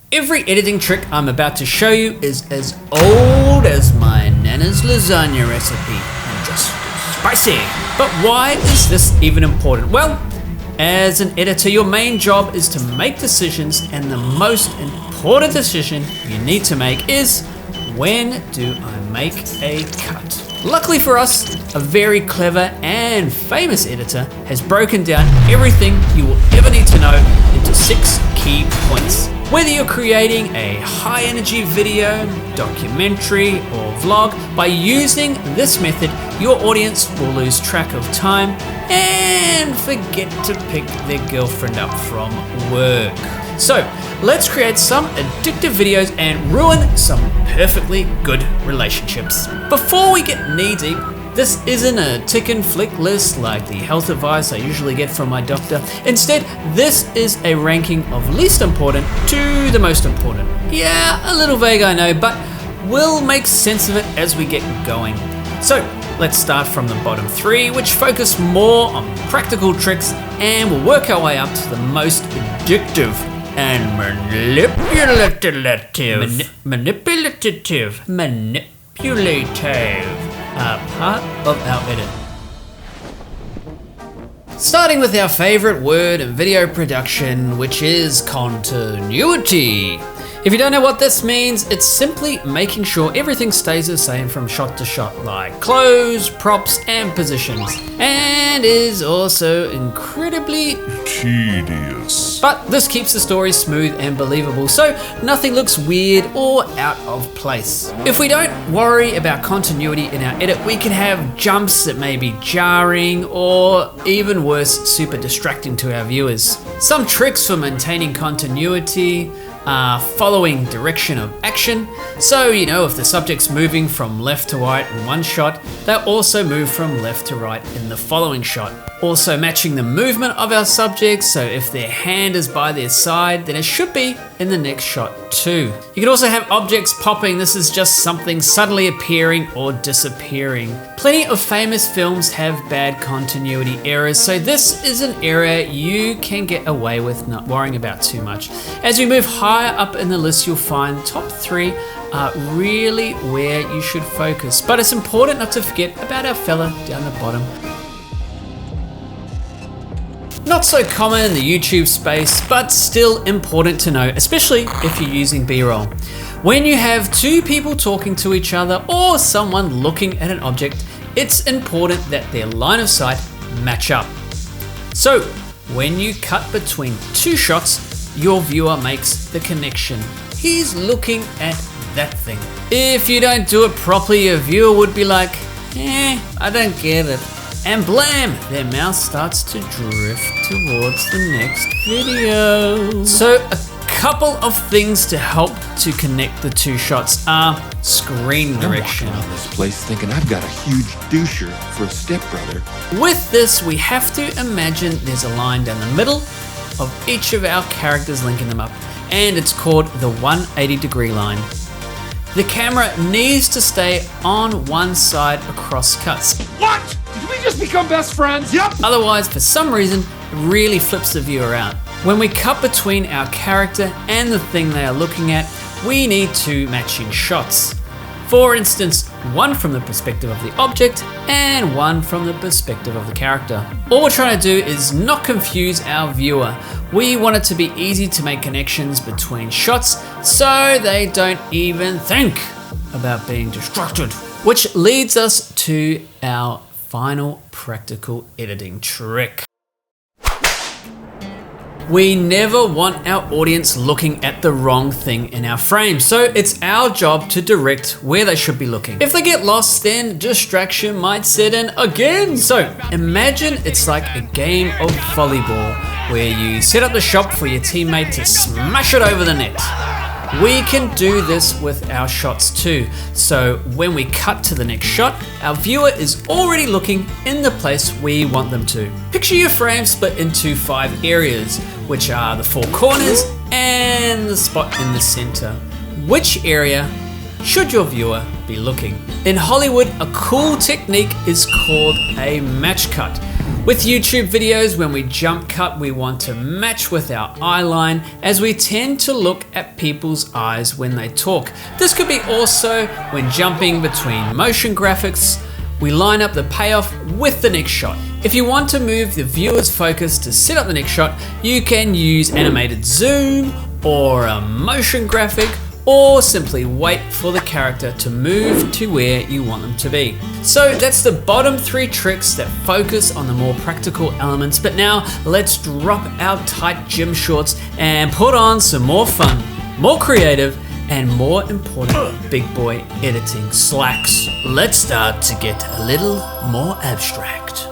Every editing trick I'm about to show you is as old as my nana's lasagna recipe and just spicy. But why is this even important? Well, as an editor, your main job is to make decisions, and the most important decision you need to make is, when do I make a cut? Luckily for us, a very clever and famous editor has broken down everything you will ever need to know into 6 key points. Whether you're creating a high energy video, documentary, or vlog, by using this method, your audience will lose track of time and forget to pick their girlfriend up from work. So let's create some addictive videos and ruin some perfectly good relationships. Before we get knee deep, this isn't a tick and flick list like the health advice I usually get from my doctor. Instead, this is a ranking of least important to the most important. Yeah, a little vague, I know, but we'll make sense of it as we get going. So let's start from the bottom 3, which focus more on practical tricks, and we'll work our way up to the most addictive and manipulative part of our edit. Starting with our favorite word in video production, which is continuity. If you don't know what this means, it's simply making sure everything stays the same from shot to shot, like clothes, props, and positions, and is also incredibly tedious. But this keeps the story smooth and believable, so nothing looks weird or out of place. If we don't worry about continuity in our edit, we can have jumps that may be jarring or, even worse, super distracting to our viewers. Some tricks for maintaining continuity are following direction of action. So, if the subject's moving from left to right in one shot, they'll also move from left to right in the following shot. Also matching the movement of our subjects, so if their hand is by their side, then it should be in the next shot too. You can also have objects popping. This is just something suddenly appearing or disappearing. Plenty of famous films have bad continuity errors, so this is an area you can get away with not worrying about too much. As we move higher up in the list, you'll find top 3 are really where you should focus, but it's important not to forget about our fella down the bottom. Not so common in the YouTube space, but still important to know, especially if you're using B-roll. When you have 2 people talking to each other or someone looking at an object, it's important that their line of sight match up. So when you cut between 2 shots, your viewer makes the connection. He's looking at that thing. If you don't do it properly, your viewer would be like, I don't get it. And blam, their mouse starts to drift towards the next video. So a couple of things to help to connect the 2 shots are screen direction. I'm walking around this place thinking I've got a huge doucher for a stepbrother. With this, we have to imagine there's a line down the middle of each of our characters linking them up, and it's called the 180-degree line. The camera needs to stay on one side across cuts. What? Did we just become best friends? Yep. Otherwise, for some reason, it really flips the viewer out. When we cut between our character and the thing they are looking at, we need 2 matching shots. For instance, one from the perspective of the object and one from the perspective of the character. All we're trying to do is not confuse our viewer. We want it to be easy to make connections between shots so they don't even think about being distracted. Which leads us to our final practical editing trick. We never want our audience looking at the wrong thing in our frame, so it's our job to direct where they should be looking. If they get lost, then distraction might set in again. So imagine it's like a game of volleyball where you set up the shot for your teammate to smash it over the net. We can do this with our shots too. So when we cut to the next shot, our viewer is already looking in the place we want them to. Picture your frame split into 5 areas, which are the 4 corners and the spot in the center. Which area should your viewer be looking? In Hollywood, a cool technique is called a match cut, With YouTube videos, when we jump cut, we want to match with our eye line, as we tend to look at people's eyes when they talk. This could be also when jumping between motion graphics. We line up the payoff with the next shot. If you want to move the viewer's focus to set up the next shot, you can use animated zoom or a motion graphic, or simply wait for the character to move to where you want them to be. So that's the bottom 3 tricks that focus on the more practical elements. But now let's drop our tight gym shorts and put on some more fun, more creative, and more important, big boy editing slacks. Let's start to get a little more abstract.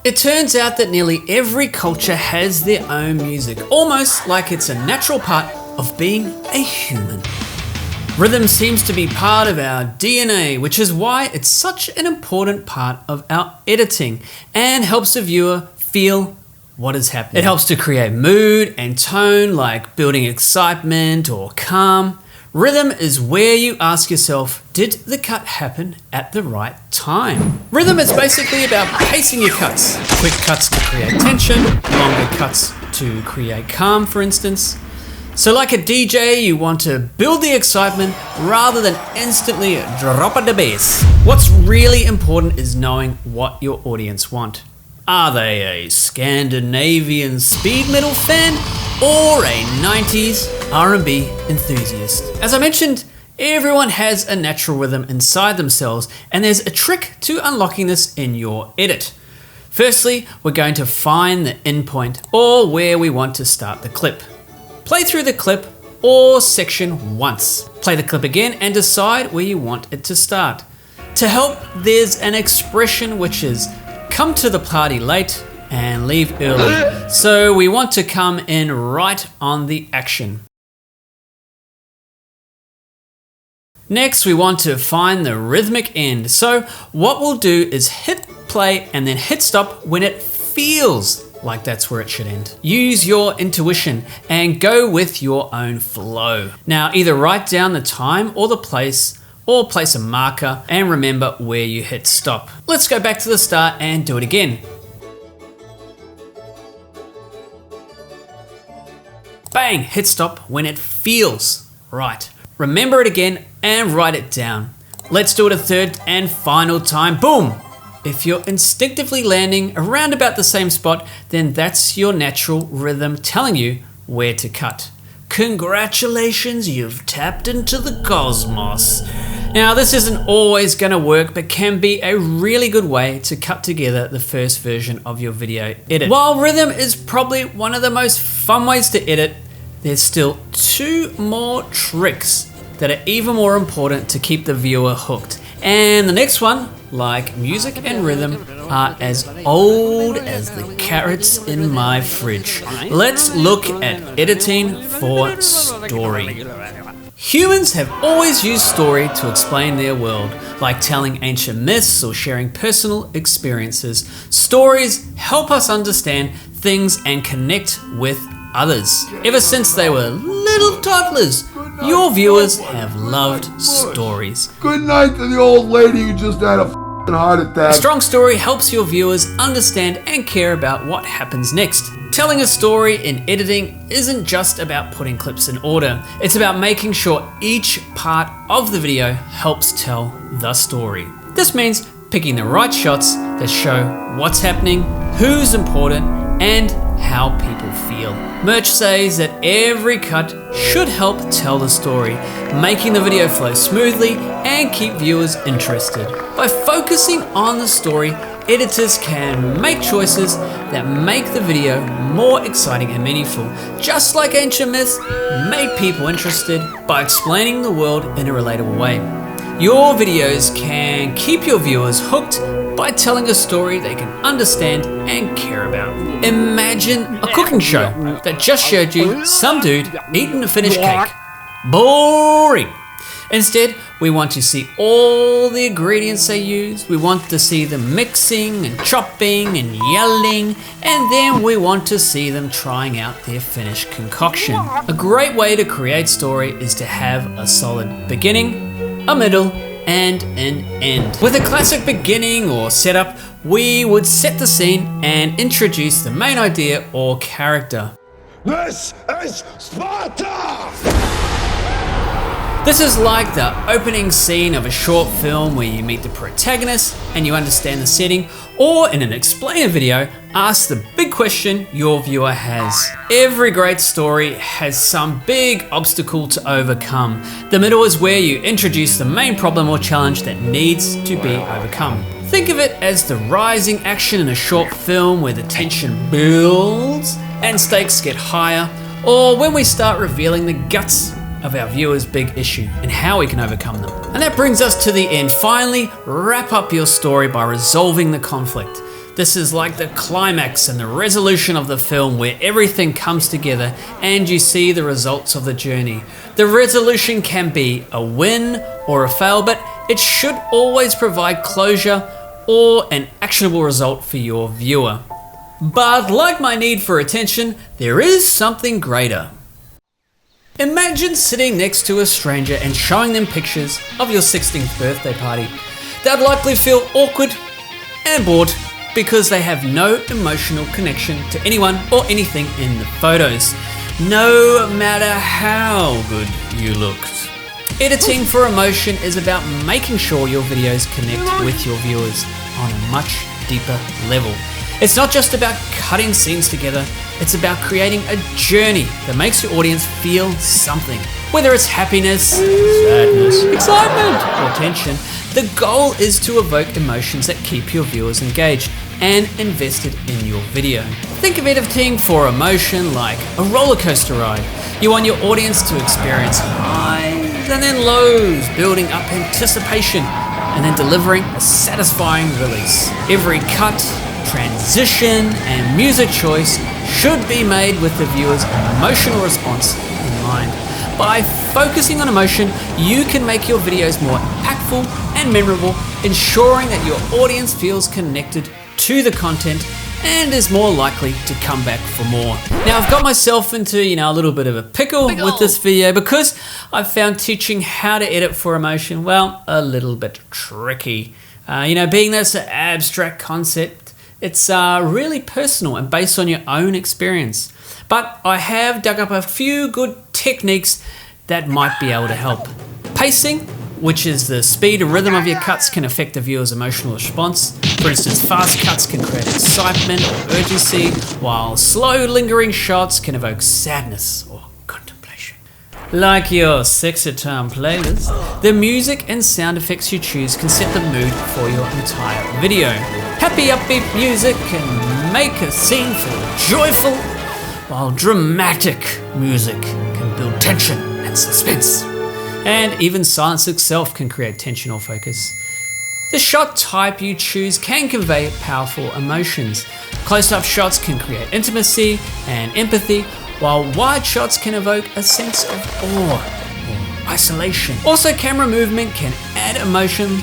It turns out that nearly every culture has their own music, almost like it's a natural part of being a human. Rhythm seems to be part of our DNA, which is why it's such an important part of our editing and helps the viewer feel what is happening. It helps to create mood and tone, like building excitement or calm. Rhythm is where you ask yourself, did the cut happen at the right time? Rhythm is basically about pacing your cuts. Quick cuts to create tension, longer cuts to create calm, for instance. So like a DJ, you want to build the excitement rather than instantly drop the bass. What's really important is knowing what your audience want. Are they a Scandinavian speed metal fan or a 90s R&B enthusiast? As I mentioned, everyone has a natural rhythm inside themselves, and there's a trick to unlocking this in your edit. Firstly, we're going to find the endpoint, or where we want to start the clip. Play through the clip or section once. Play the clip again and decide where you want it to start. To help, there's an expression which is come to the party late and leave early. So we want to come in right on the action. Next, we want to find the rhythmic end. So what we'll do is hit play and then hit stop when it feels like that's where it should end. Use your intuition and go with your own flow. Now, either write down the time or the place, or place a marker and remember where you hit stop. Let's go back to the start and do it again. Bang, hit stop when it feels right. Remember it again and write it down. Let's do it a third and final time. Boom! If you're instinctively landing around about the same spot, then that's your natural rhythm telling you where to cut. Congratulations, you've tapped into the cosmos. Now, this isn't always going to work, but can be a really good way to cut together the first version of your video edit. While rhythm is probably one of the most fun ways to edit, there's still 2 more tricks that are even more important to keep the viewer hooked. And the next one, like music and rhythm, are as old as the carrots in my fridge. Let's look at editing for story. Humans have always used story to explain their world, like telling ancient myths or sharing personal experiences. Stories help us understand things and connect with others. Ever since they were little toddlers, your viewers have loved stories. Good night to the old lady who just had a heart attack. A strong story helps your viewers understand and care about what happens next. Telling a story in editing isn't just about putting clips in order. It's about making sure each part of the video helps tell the story. This means picking the right shots that show what's happening, who's important, and how people feel. Merch says that every cut should help tell the story, making the video flow smoothly and keep viewers interested. By focusing on the story, editors can make choices that make the video more exciting and meaningful, just like ancient myths made people interested by explaining the world in a relatable way. Your videos can keep your viewers hooked by telling a story they can understand and care about. Imagine a cooking show that just showed you some dude eating a finished cake. Boring! Instead, we want to see all the ingredients they use. We want to see them mixing and chopping and yelling, and then we want to see them trying out their finished concoction. A great way to create story is to have a solid beginning, a middle, and an end. With a classic beginning or setup, we would set the scene and introduce the main idea or character. This is Sparta! This is like the opening scene of a short film where you meet the protagonist and you understand the setting, or in an explainer video, ask the big question your viewer has. Every great story has some big obstacle to overcome. The middle is where you introduce the main problem or challenge that needs to be overcome. Think of it as the rising action in a short film where the tension builds and stakes get higher, or when we start revealing the guts of our viewers' big issue and how we can overcome them. And that brings us to the end. Finally, wrap up your story by resolving the conflict. This is like the climax and the resolution of the film where everything comes together and you see the results of the journey. The resolution can be a win or a fail, but it should always provide closure or an actionable result for your viewer. But like my need for attention, there is something greater. Imagine sitting next to a stranger and showing them pictures of your 16th birthday party. They'd likely feel awkward and bored because they have no emotional connection to anyone or anything in the photos, no matter how good you looked. Editing for emotion is about making sure your videos connect with your viewers on a much deeper level. It's not just about cutting scenes together, it's about creating a journey that makes your audience feel something. Whether it's happiness, sadness, excitement, or tension, the goal is to evoke emotions that keep your viewers engaged and invested in your video. Think of editing for emotion like a roller coaster ride. You want your audience to experience highs and then lows, building up anticipation and then delivering a satisfying release. Every cut, transition, and music choice should be made with the viewer's emotional response in mind. By focusing on emotion, you can make your videos more impactful and memorable, ensuring that your audience feels connected to the content and is more likely to come back for more. Now, I've got myself into, a little bit of a pickle with this video because I've found teaching how to edit for emotion, well, a little bit tricky. Being that it's an abstract concept, it's really personal and based on your own experience. But I have dug up a few good techniques that might be able to help. Pacing, which is the speed and rhythm of your cuts, can affect the viewer's emotional response. For instance, fast cuts can create excitement or urgency, while slow, lingering shots can evoke sadness or contemplation. Like your Sexatime playlist, the music and sound effects you choose can set the mood for your entire video. Happy, upbeat music can make a scene feel joyful, while dramatic music can build tension and suspense. And even silence itself can create tension or focus. The shot type you choose can convey powerful emotions. Close-up shots can create intimacy and empathy, while wide shots can evoke a sense of awe or isolation. Also, camera movement can add emotion,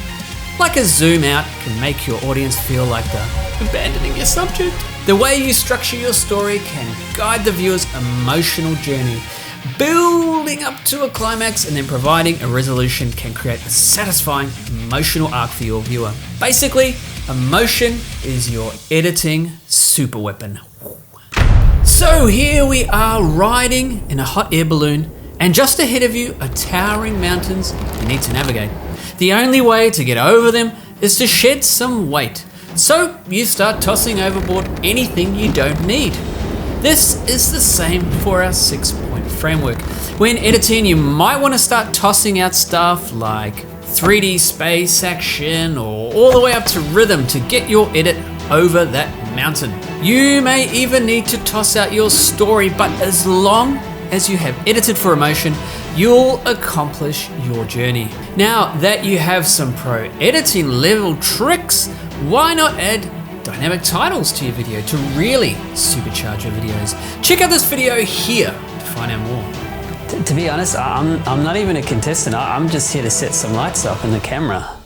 like a zoom out can make your audience feel like they're abandoning your subject. The way you structure your story can guide the viewer's emotional journey. Building up to a climax and then providing a resolution can create a satisfying emotional arc for your viewer. Basically, emotion is your editing super weapon. So here we are riding in a hot air balloon, and just ahead of you are towering mountains you need to navigate. The only way to get over them is to shed some weight. So you start tossing overboard anything you don't need. This is the same for our 6-point framework. When editing, you might want to start tossing out stuff like 3D space action or all the way up to rhythm to get your edit over that mountain. You may even need to toss out your story, but as long as you have edited for emotion, you'll accomplish your journey. Now that you have some pro editing level tricks, why not add dynamic titles to your video to really supercharge your videos? Check out this video here to find out more. To be honest, I'm not even a contestant. I'm just here to set some lights up in the camera.